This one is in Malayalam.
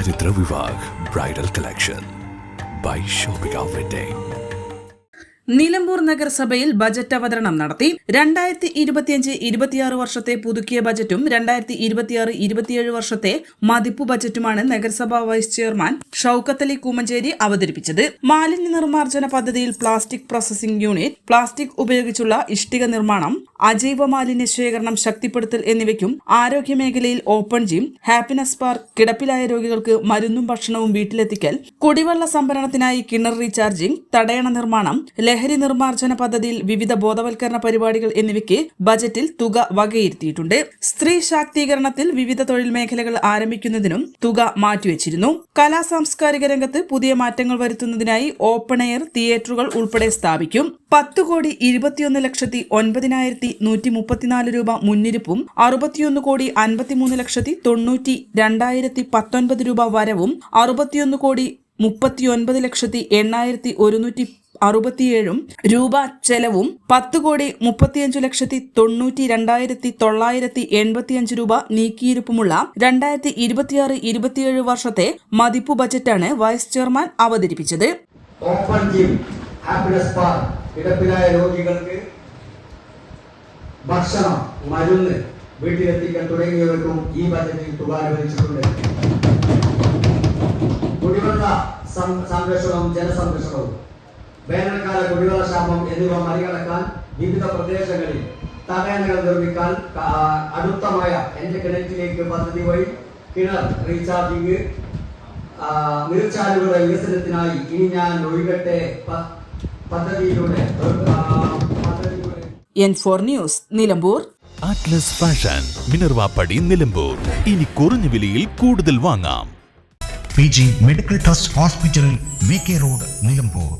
Chaitra Vivag Bridal Collection by Shobhika Wedding. Nilambur നഗരസഭയിൽ ബജറ്റ് അവതരണം നടത്തി. 2025-26 വർഷത്തെ പുതുക്കിയ ബജറ്റും 2026-27 വർഷത്തെ മതിപ്പു ബജറ്റുമാണ് നഗരസഭാ വൈസ് ചെയർമാൻ ഷൌക്കത്ത് അലി കൂമഞ്ചേരി അവതരിപ്പിച്ചത്. മാലിന്യ നിർമ്മാർജ്ജന പദ്ധതിയിൽ പ്ലാസ്റ്റിക് പ്രോസസിംഗ് യൂണിറ്റ്, പ്ലാസ്റ്റിക് ഉപയോഗിച്ചുള്ള ഇഷ്ടിക നിർമ്മാണം, അജൈവ മാലിന്യ ശേഖരണം ശക്തിപ്പെടുത്തൽ എന്നിവയ്ക്കും ആരോഗ്യമേഖലയിൽ ഓപ്പൺ ജിം, ഹാപ്പിനെസ് പാർക്ക്, കിടപ്പിലായ രോഗികൾക്ക് മരുന്നും ഭക്ഷണവും വീട്ടിലെത്തിക്കൽ, കുടിവെള്ള സംഭരണത്തിനായി കിണർ റീചാർജിംഗ്, തടയണ നിർമ്മാണം, ലഹരി നിർമ്മാർജ്ജന പദ്ധതിയിൽ വിവിധ ബോധവൽക്കരണ പരിപാടികൾ എന്നിവയ്ക്ക് ബജറ്റിൽ തുക വകയിരുത്തിയിട്ടുണ്ട്. സ്ത്രീ ശാക്തീകരണത്തിൽ വിവിധ തൊഴിൽ മേഖലകൾ ആരംഭിക്കുന്നതിനും തുക മാറ്റിവെച്ചിരുന്നു. കലാ സാംസ്കാരിക രംഗത്ത് പുതിയ മാറ്റങ്ങൾ വരുത്തുന്നതിനായി ഓപ്പൺ എയർ തിയേറ്ററുകൾ ഉൾപ്പെടെ സ്ഥാപിക്കും. 10,21,09,134 രൂപ മുന്നിരിപ്പും 61,53,90,219 രൂപ വരവും 61,39,8,167 രൂപ ചെലവും 10,35,92,985 രൂപ നീക്കിയിരിപ്പുമുള്ള 2026-27 വർഷത്തെ മതിപ്പു ബജറ്റാണ് വൈസ് ചെയർമാൻ അവതരിപ്പിച്ചത്. ഓപ്പൺ ജിം, ഹാപ്പിനെസ് പാർക്ക്, കിടപ്പിലായ രോഗികൾക്ക് ഭക്ഷണം, മരുന്ന് വീട്ടിലെത്തിക്കാൻ തുടങ്ങിയവർക്കും ഈ ബജറ്റിൽ തുക അനുവദിച്ചിട്ടുണ്ട്. കുടിവെള്ള സംരക്ഷണവും ജലസംരക്ഷണവും, വേനൽക്കാല കുടിവെള്ള ക്ഷാമം എന്നിവ മറികടക്കാൻ വിവിധ പ്രദേശങ്ങളിൽ തടയണകൾ നിർമ്മിക്കാൻ അടുത്തമായ എന്റെ കിണറ്റിലേക്ക് പദ്ധതി വഴി കിണർ റീചാർജിംഗ്, നീർച്ചാലുകളുടെ വികസനത്തിനായി ഇനി ഞാൻ ഒഴുകട്ടെ പദ്ധതിയിലൂടെ N4 news Nilambur. Atlas Fashion Minerva പടി നിലമ്പൂർ. ഇനി കുറഞ്ഞ വിലയിൽ കൂടുതൽ വാങ്ങാം. PG medical trust hospital, VK road, Nilambur.